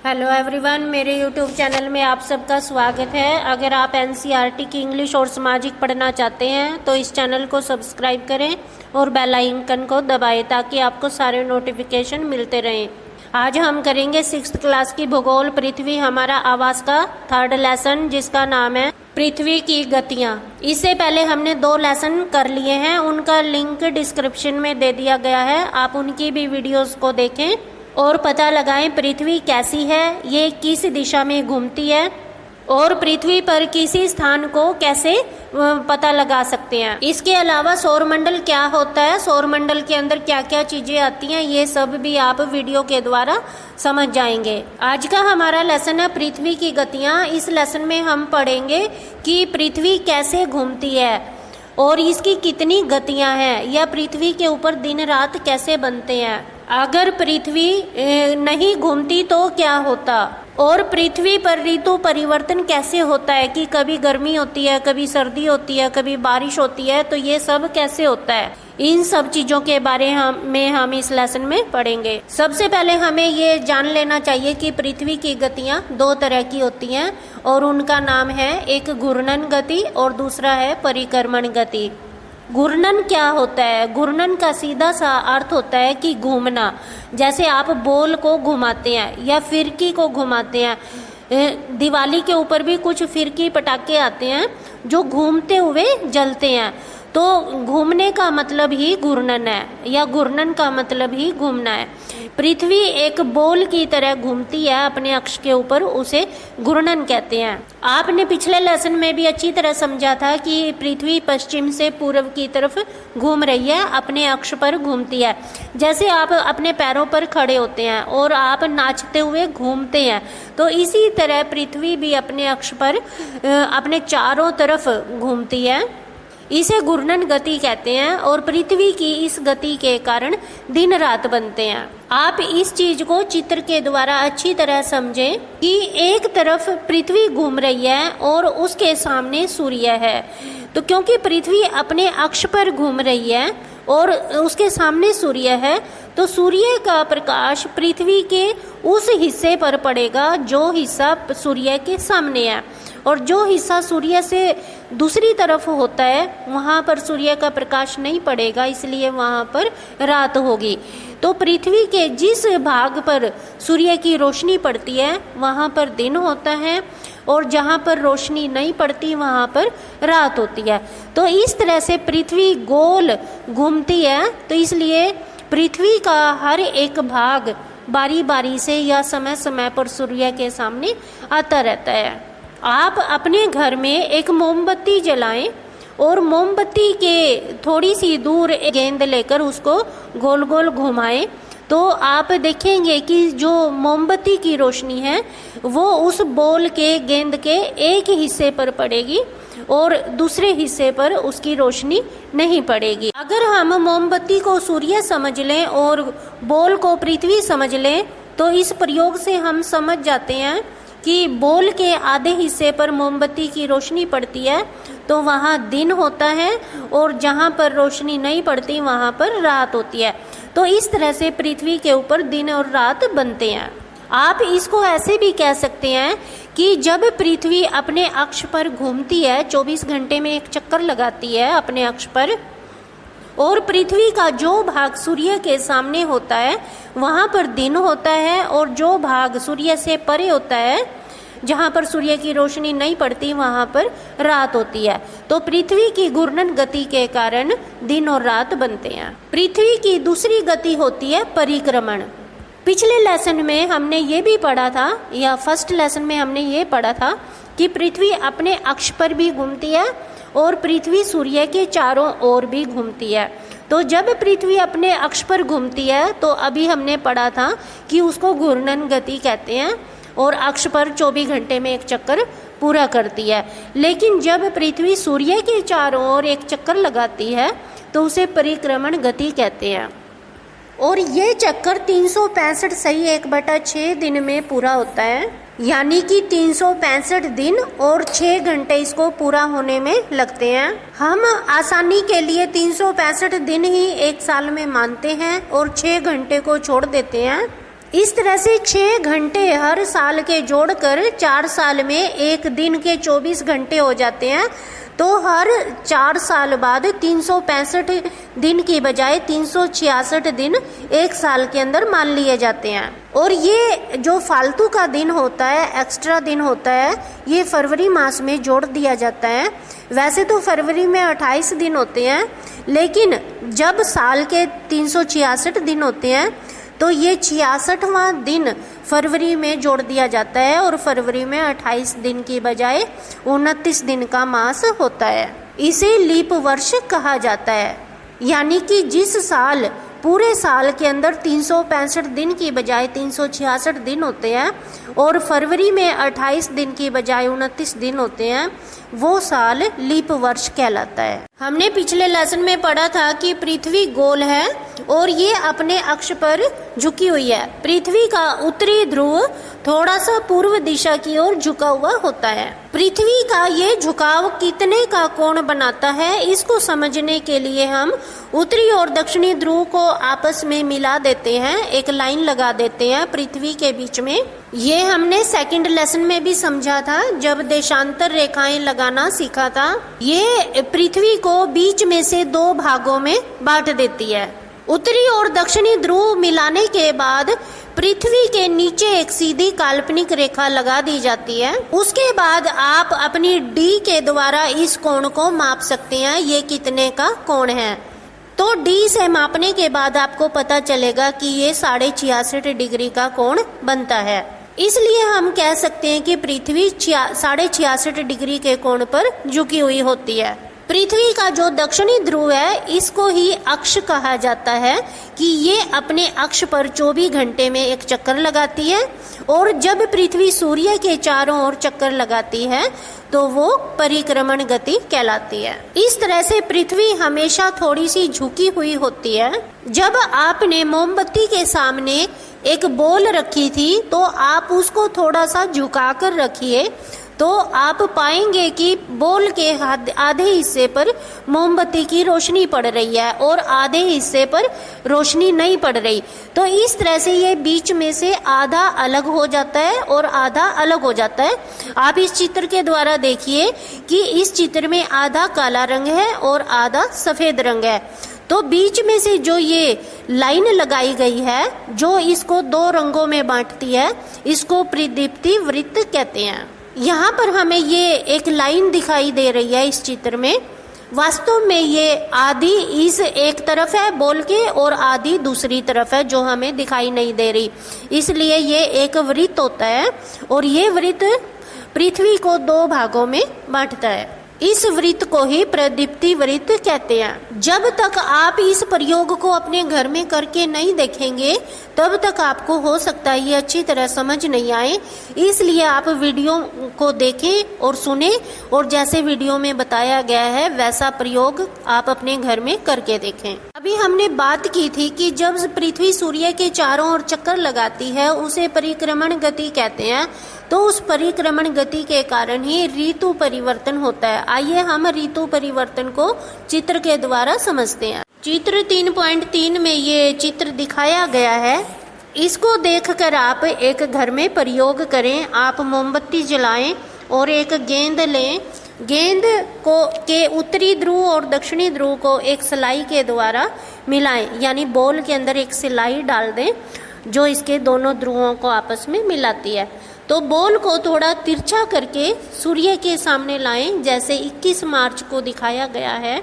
Hello everyone, मेरे YouTube channel में आप सबका स्वागत है। अगर आप एनसीईआरटी की इंग्लिश और सामाजिक पढ़ना चाहते हैं तो इस चैनल को सब्सक्राइब करें और बेल आइकन को दबाएं ताकि आपको सारे नोटिफिकेशन मिलते रहें। आज हम करेंगे 6th क्लास की भूगोल पृथ्वी हमारा आवास का 3rd लेसन, जिसका नाम है पृथ्वी की गतियाँ। इससे पहले हमने 2 लेसन कर लिए हैं, उनका लिंक डिस्क्रिप्शन में दे दिया गया है। आप उनकी भी वीडियोस को देखें और पता लगाएं पृथ्वी कैसी है, ये किस दिशा में घूमती है और पृथ्वी पर किसी स्थान को कैसे पता लगा सकते हैं। इसके अलावा सौरमंडल क्या होता है, सौरमंडल के अंदर क्या क्या चीजें आती हैं, ये सब भी आप वीडियो के द्वारा समझ जाएंगे। आज का हमारा लेसन है पृथ्वी की गतियां। इस लेसन में हम पढ़ेंगे कि पृथ्वी कैसे घूमती है और इसकी कितनी गतियां हैं, या पृथ्वी के ऊपर दिन रात कैसे बनते हैं। अगर पृथ्वी नहीं घूमती तो क्या होता, और पृथ्वी पर ऋतु परिवर्तन कैसे होता है कि कभी गर्मी होती है, कभी सर्दी होती है, कभी बारिश होती है, तो ये सब कैसे होता है। इन सब चीजों के बारे में हम इस लेसन में पढ़ेंगे। सबसे पहले हमें ये जान लेना चाहिए कि पृथ्वी की गतियां 2 तरह की होती हैं और उनका नाम है, एक घूर्णन गति और दूसरा है परिक्रमण गति। घूर्णन क्या होता है? घूर्णन का सीधा सा अर्थ होता है कि घूमना। जैसे आप बॉल को घुमाते हैं या फिरकी को घुमाते हैं। दिवाली के ऊपर भी कुछ फिरकी पटाखे आते हैं जो घूमते हुए जलते हैं, तो घूमने का मतलब ही घूर्णन है, या घूर्णन का मतलब ही घूमना है। पृथ्वी एक बॉल की तरह घूमती है अपने अक्ष के ऊपर, उसे घूर्णन कहते हैं। आपने पिछले लेसन में भी अच्छी तरह समझा था कि पृथ्वी पश्चिम से पूर्व की तरफ घूम रही है, अपने अक्ष पर घूमती है। जैसे आप अपने पैरों पर खड़े होते हैं और आप नाचते हुए घूमते हैं, तो इसी तरह पृथ्वी भी अपने अक्ष पर अपने चारों तरफ घूमती है। इसे घूर्णन गति कहते हैं और पृथ्वी की इस गति के कारण दिन रात बनते हैं। आप इस चीज को चित्र के द्वारा अच्छी तरह समझें कि एक तरफ पृथ्वी घूम रही है और उसके सामने सूर्य है। तो क्योंकि पृथ्वी अपने अक्ष पर घूम रही है और उसके सामने सूर्य है, तो सूर्य का प्रकाश पृथ्वी के उस हिस्से पर पड़ेगा जो हिस्सा सूर्य के सामने है, और जो हिस्सा सूर्य से दूसरी तरफ होता है वहाँ पर सूर्य का प्रकाश नहीं पड़ेगा, इसलिए वहाँ पर रात होगी। तो पृथ्वी के जिस भाग पर सूर्य की रोशनी पड़ती है वहाँ पर दिन होता है, और जहाँ पर रोशनी नहीं पड़ती वहाँ पर रात होती है। तो इस तरह से पृथ्वी गोल घूमती है, तो इसलिए पृथ्वी का हर एक भाग बारी बारी से या समय समय पर सूर्य के सामने आता रहता है। आप अपने घर में एक मोमबत्ती जलाएं और मोमबत्ती के थोड़ी सी दूर एक गेंद लेकर उसको गोल गोल घुमाएं, तो आप देखेंगे कि जो मोमबत्ती की रोशनी है वो उस बॉल के गेंद के एक हिस्से पर पड़ेगी और दूसरे हिस्से पर उसकी रोशनी नहीं पड़ेगी। अगर हम मोमबत्ती को सूर्य समझ लें और बॉल को पृथ्वी समझ लें, तो इस प्रयोग से हम समझ जाते हैं कि बॉल के आधे हिस्से पर मोमबत्ती की रोशनी पड़ती है तो वहाँ दिन होता है, और जहाँ पर रोशनी नहीं पड़ती वहाँ पर रात होती है। तो इस तरह से पृथ्वी के ऊपर दिन और रात बनते हैं। आप इसको ऐसे भी कह सकते हैं कि जब पृथ्वी अपने अक्ष पर घूमती है, 24 घंटे में एक चक्कर लगाती है अपने अक्ष पर, और पृथ्वी का जो भाग सूर्य के सामने होता है वहाँ पर दिन होता है, और जो भाग सूर्य से परे होता है जहाँ पर सूर्य की रोशनी नहीं पड़ती वहाँ पर रात होती है। तो पृथ्वी की घूर्णन गति के कारण दिन और रात बनते हैं। पृथ्वी की दूसरी गति होती है परिक्रमण। पिछले लेसन में हमने ये भी पढ़ा था, या फर्स्ट लेसन में हमने ये पढ़ा था कि पृथ्वी अपने अक्ष पर भी घूमती है और पृथ्वी सूर्य के चारों ओर भी घूमती है। तो जब पृथ्वी अपने अक्ष पर घूमती है तो अभी हमने पढ़ा था कि उसको घूर्णन गति कहते हैं, और अक्ष पर 24 घंटे में एक चक्कर पूरा करती है। लेकिन जब पृथ्वी सूर्य के चारों ओर एक चक्कर लगाती है तो उसे परिक्रमण गति कहते हैं, और ये चक्कर 365 सही 1/6 दिन में पूरा होता है, यानी कि 365 दिन और 6 घंटे इसको पूरा होने में लगते हैं। हम आसानी के लिए 365 दिन ही एक साल में मानते हैं और 6 घंटे को छोड़ देते हैं। इस तरह से 6 घंटे हर साल के जोड़कर 4 साल में एक दिन के 24 घंटे हो जाते हैं। तो हर 4 साल बाद 365 दिन की बजाय 366 दिन एक साल के अंदर मान लिए जाते हैं। और ये जो फालतू का दिन होता है, एक्स्ट्रा दिन होता है, ये फरवरी मास में जोड़ दिया जाता है। वैसे तो फरवरी में 28 दिन होते हैं, लेकिन जब साल के 366 दिन होते हैं तो ये 66वां दिन फरवरी में जोड़ दिया जाता है और फरवरी में 28 दिन की बजाय 29 दिन का मास होता है। इसे लीप वर्ष कहा जाता है। यानी कि जिस साल पूरे साल के अंदर 365 दिन की बजाय 366 दिन होते हैं और फरवरी में 28 दिन की बजाय 29 दिन होते हैं, वो साल लीप वर्ष कहलाता है। हमने पिछले लेसन में पढ़ा था कि पृथ्वी गोल है और ये अपने अक्ष पर झुकी हुई है। पृथ्वी का उत्तरी ध्रुव थोड़ा सा पूर्व दिशा की ओर झुका हुआ होता है। पृथ्वी का ये झुकाव कितने का कोण बनाता है, इसको समझने के लिए हम उत्तरी और दक्षिणी ध्रुव को आपस में मिला देते हैं, एक लाइन लगा देते हैं पृथ्वी के बीच में। ये हमने सेकंड लेसन में भी समझा था जब देशांतर रेखाएं लगाना सीखा था। ये पृथ्वी को बीच में से 2 भागों में बांट देती है। उत्तरी और दक्षिणी ध्रुव मिलाने के बाद पृथ्वी के नीचे एक सीधी काल्पनिक रेखा लगा दी जाती है। उसके बाद आप अपनी डी के द्वारा इस कोण को माप सकते हैं, ये कितने का कोण है। तो डी से मापने के बाद आपको पता चलेगा कि ये 66.5 डिग्री का कोण बनता है। इसलिए हम कह सकते हैं कि पृथ्वी 66.5 डिग्री के कोण पर झुकी हुई होती है। पृथ्वी का जो दक्षिणी ध्रुव है, इसको ही अक्ष कहा जाता है कि ये अपने अक्ष पर 24 घंटे में एक चक्कर लगाती है और जब पृथ्वी सूर्य के चारों ओर चक्कर लगाती है तो वो परिक्रमण गति कहलाती है। इस तरह से पृथ्वी हमेशा थोड़ी सी झुकी हुई होती है। जब आपने मोमबत्ती के सामने एक बॉल रखी थी तो आप उसको थोड़ा सा झुका कर रखिए, तो आप पाएंगे कि बॉल के आधे हिस्से पर मोमबत्ती की रोशनी पड़ रही है और आधे हिस्से पर रोशनी नहीं पड़ रही। तो इस तरह से ये बीच में से आधा अलग हो जाता है और आधा अलग हो जाता है। आप इस चित्र के द्वारा देखिए कि इस चित्र में आधा काला रंग है और आधा सफेद रंग है। तो बीच में से जो ये लाइन लगाई गई है, जो इसको 2 रंगों में बांटती है, इसको प्रदीप्ति वृत्त कहते हैं। यहाँ पर हमें ये एक लाइन दिखाई दे रही है इस चित्र में। वास्तव में ये आधी इस एक तरफ है बॉल के और आधी दूसरी तरफ है जो हमें दिखाई नहीं दे रही, इसलिए ये एक वृत्त होता है और ये वृत्त पृथ्वी को 2 भागों में बांटता है। इस वृत्त को ही प्रदीप्ति वृत्त कहते हैं। जब तक आप इस प्रयोग को अपने घर में करके नहीं देखेंगे तब तक आपको हो सकता है ये अच्छी तरह समझ नहीं आए। इसलिए आप वीडियो को देखें और सुने और जैसे वीडियो में बताया गया है वैसा प्रयोग आप अपने घर में करके देखें। अभी हमने बात की थी कि जब पृथ्वी सूर्य के चारों ओर चक्कर लगाती है उसे परिक्रमण गति कहते हैं। तो उस परिक्रमण गति के कारण ही ऋतु परिवर्तन होता है। आइए हम ऋतु परिवर्तन को चित्र के द्वारा समझते हैं। चित्र 3.3 में ये चित्र दिखाया गया है। इसको देखकर आप एक घर में प्रयोग करें। आप मोमबत्ती जलाएं और एक गेंद लें। गेंद को के उत्तरी ध्रुव और दक्षिणी ध्रुव को एक सिलाई के द्वारा मिलाएं, यानी बॉल के अंदर एक सिलाई डाल दें जो इसके दोनों ध्रुवों को आपस में मिलाती है। तो बॉल को थोड़ा तिरछा करके सूर्य के सामने लाएं, जैसे 21 मार्च को दिखाया गया है।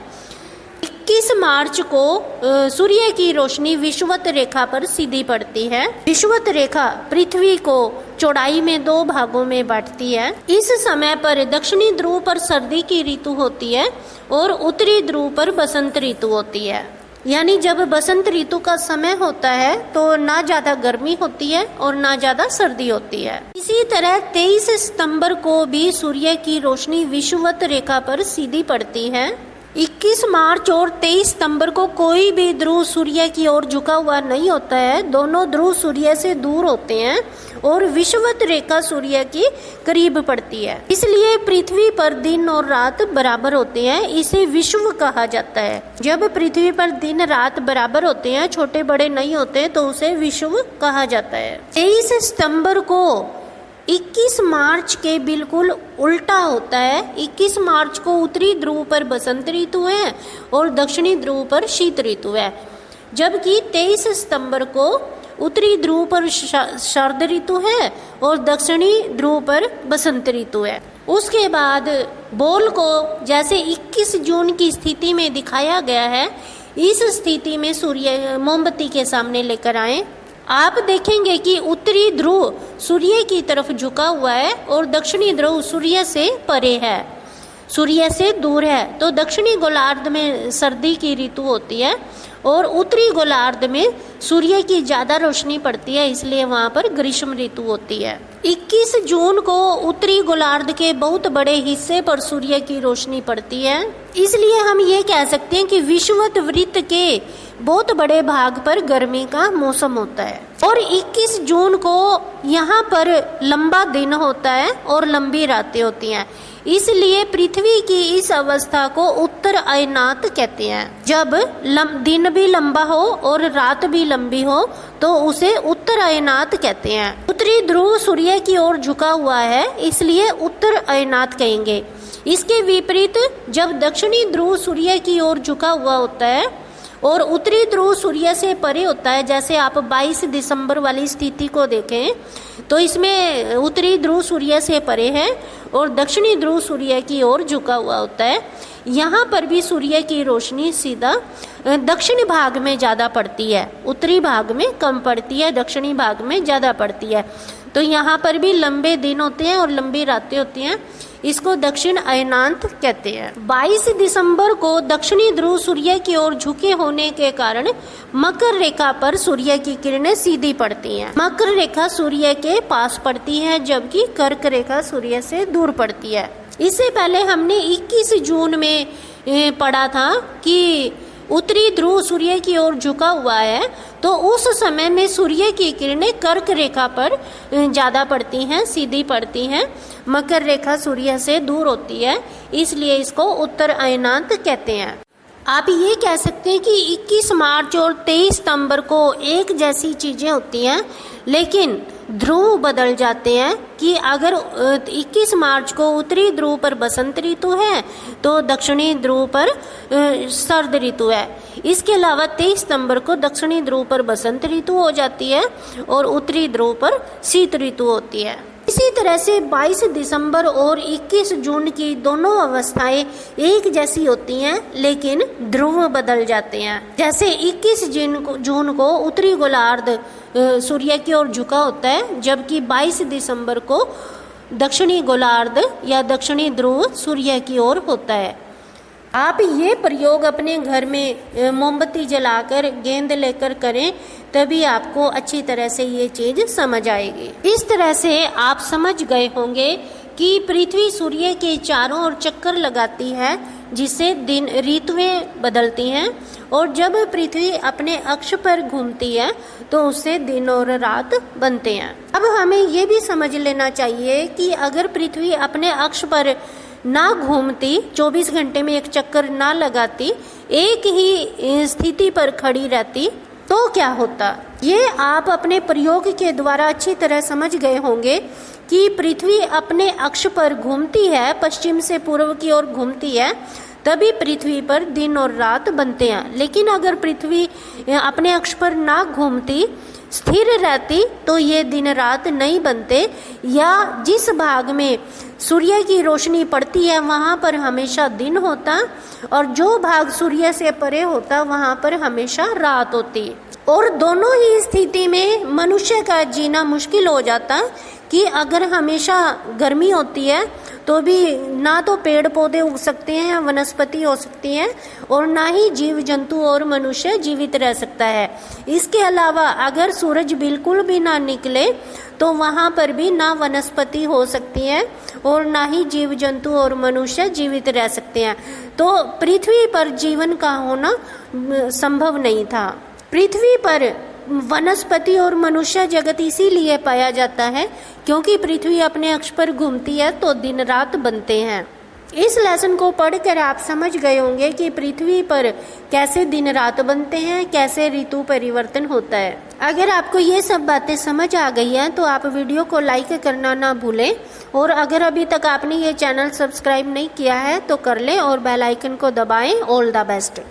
21 मार्च को सूर्य की रोशनी विषुवत रेखा पर सीधी पड़ती है। विषुवत रेखा पृथ्वी को चौड़ाई में 2 भागों में बांटती है। इस समय पर दक्षिणी ध्रुव पर सर्दी की ऋतु होती है और उत्तरी ध्रुव पर बसंत ऋतु होती है। यानी जब बसंत ऋतु का समय होता है तो ना ज्यादा गर्मी होती है और ना ज्यादा सर्दी होती है। इसी तरह 23 सितंबर को भी सूर्य की रोशनी विषुवत रेखा पर सीधी पड़ती है। 21 मार्च और 23 सितंबर को कोई भी ध्रुव सूर्य की ओर झुका हुआ नहीं होता है। दोनों ध्रुव सूर्य से दूर होते हैं और विषुवत रेखा सूर्य की करीब पड़ती है। इसलिए पृथ्वी पर दिन और रात बराबर होते हैं। इसे विषुव कहा जाता है। जब पृथ्वी पर दिन रात बराबर होते हैं, छोटे बड़े नहीं होते, तो उसे विषुव कहा जाता है। 23 सितंबर को 21 मार्च के बिल्कुल उल्टा होता है। 21 मार्च को उत्तरी ध्रुव पर बसंत ऋतु है और दक्षिणी ध्रुव पर शीत ऋतु है, जबकि 23 सितंबर को उत्तरी ध्रुव पर शरद ऋतु है और दक्षिणी ध्रुव पर बसंत ऋतु है। उसके बाद बॉल को जैसे 21 जून की स्थिति में दिखाया गया है, इस स्थिति में सूर्य मोमबत्ती के सामने लेकर आए। आप देखेंगे कि उत्तरी ध्रुव सूर्य की तरफ झुका हुआ है और दक्षिणी ध्रुव सूर्य से परे है, सूर्य से दूर है। तो दक्षिणी गोलार्ध में सर्दी की ऋतु होती है और उत्तरी गोलार्ध में सूर्य की ज्यादा रोशनी पड़ती है, इसलिए वहां पर ग्रीष्म ऋतु होती है। 21 जून को उत्तरी गोलार्ध के बहुत बड़े हिस्से पर सूर्य की रोशनी पड़ती है, इसलिए हम ये कह सकते हैं कि विषुवत वृत्त के बहुत बड़े भाग पर गर्मी का मौसम होता है। और 21 जून को यहाँ पर लंबा दिन होता है और लंबी रातें होती हैं, इसलिए पृथ्वी की इस अवस्था को उत्तर अयनात कहते हैं। जब दिन भी लंबा हो और रात भी लंबी हो तो उसे उत्तर अयनात कहते हैं। उत्तरी ध्रुव सूर्य की ओर झुका हुआ है, इसलिए उत्तर अयनात कहेंगे। इसके विपरीत जब दक्षिणी ध्रुव सूर्य की ओर झुका हुआ होता है और उत्तरी ध्रुव सूर्य से परे होता है, जैसे आप 22 दिसंबर वाली स्थिति को देखें तो इसमें उत्तरी ध्रुव सूर्य से परे है और दक्षिणी ध्रुव सूर्य की ओर झुका हुआ होता है। यहाँ पर भी सूर्य की रोशनी सीधा दक्षिणी भाग में ज़्यादा पड़ती है, उत्तरी भाग में कम पड़ती है, दक्षिणी भाग में ज़्यादा पड़ती है। तो यहाँ पर भी लंबे दिन होते हैं और लंबी रातें होती हैं, इसको दक्षिण अयनांत कहते हैं। 22 दिसंबर को दक्षिणी ध्रुव सूर्य की ओर झुके होने के कारण मकर रेखा पर सूर्य की किरणें सीधी पड़ती हैं। मकर रेखा सूर्य के पास पड़ती है, जबकि कर्क रेखा सूर्य से दूर पड़ती है। इससे पहले हमने 21 जून में पढ़ा था कि उत्तरी ध्रुव सूर्य की ओर झुका हुआ है, तो उस समय में सूर्य की किरणें कर्क रेखा पर ज़्यादा पड़ती हैं, सीधी पड़ती हैं। मकर रेखा सूर्य से दूर होती है, इसलिए इसको उत्तर अयनांत कहते हैं। आप ये कह सकते हैं कि 21 मार्च और 23 सितंबर को एक जैसी चीज़ें होती हैं, लेकिन ध्रुव बदल जाते हैं। कि अगर 21 मार्च को उत्तरी ध्रुव पर बसंत ऋतु है तो दक्षिणी ध्रुव पर शरद ऋतु है। इसके अलावा 23 सितंबर को दक्षिणी ध्रुव पर बसंत ऋतु हो जाती है और उत्तरी ध्रुव पर शीत ऋतु होती है। इसी तरह से 22 दिसंबर और 21 जून की दोनों अवस्थाएं एक जैसी होती हैं, लेकिन ध्रुव बदल जाते हैं। जैसे 21 जून को उत्तरी गोलार्ध सूर्य की ओर झुका होता है, जबकि 22 दिसंबर को दक्षिणी गोलार्ध या दक्षिणी ध्रुव सूर्य की ओर होता है। आप ये प्रयोग अपने घर में मोमबत्ती जलाकर गेंद लेकर करें, तभी आपको अच्छी तरह से ये चीज समझ आएगी। इस तरह से आप समझ गए होंगे कि पृथ्वी सूर्य के चारों ओर चक्कर लगाती है, जिससे दिन ऋतुएं बदलती हैं, और जब पृथ्वी अपने अक्ष पर घूमती है तो उससे दिन और रात बनते हैं। अब हमें ये भी समझ लेना चाहिए कि अगर पृथ्वी अपने अक्ष पर ना घूमती, 24 घंटे में एक चक्कर ना लगाती, एक ही स्थिति पर खड़ी रहती, तो क्या होता। ये आप अपने प्रयोग के द्वारा अच्छी तरह समझ गए होंगे कि पृथ्वी अपने अक्ष पर घूमती है, पश्चिम से पूर्व की ओर घूमती है, तभी पृथ्वी पर दिन और रात बनते हैं। लेकिन अगर पृथ्वी अपने अक्ष पर ना घूमती, स्थिर रहती, तो ये दिन रात नहीं बनते, या जिस भाग में सूर्य की रोशनी पड़ती है वहाँ पर हमेशा दिन होता और जो भाग सूर्य से परे होता वहाँ पर हमेशा रात होती। और दोनों ही स्थिति में मनुष्य का जीना मुश्किल हो जाता कि अगर हमेशा गर्मी होती है तो भी ना तो पेड़ पौधे उग सकते हैं, वनस्पति हो सकती हैं, और ना ही जीव जंतु और मनुष्य जीवित रह सकता है। इसके अलावा अगर सूरज बिल्कुल भी ना निकले तो वहाँ पर भी ना वनस्पति हो सकती है और ना ही जीव जंतु और मनुष्य जीवित रह सकते हैं। तो पृथ्वी पर जीवन का होना संभव नहीं था। पृथ्वी पर वनस्पति और मनुष्य जगत इसीलिए पाया जाता है क्योंकि पृथ्वी अपने अक्ष पर घूमती है, तो दिन रात बनते हैं। इस लेसन को पढ़कर आप समझ गए होंगे कि पृथ्वी पर कैसे दिन रात बनते हैं, कैसे ऋतु परिवर्तन होता है। अगर आपको ये सब बातें समझ आ गई हैं तो आप वीडियो को लाइक करना ना भूलें, और अगर अभी तक आपने ये चैनल सब्सक्राइब नहीं किया है तो कर लें और बेल आइकन को दबाएं। All the best.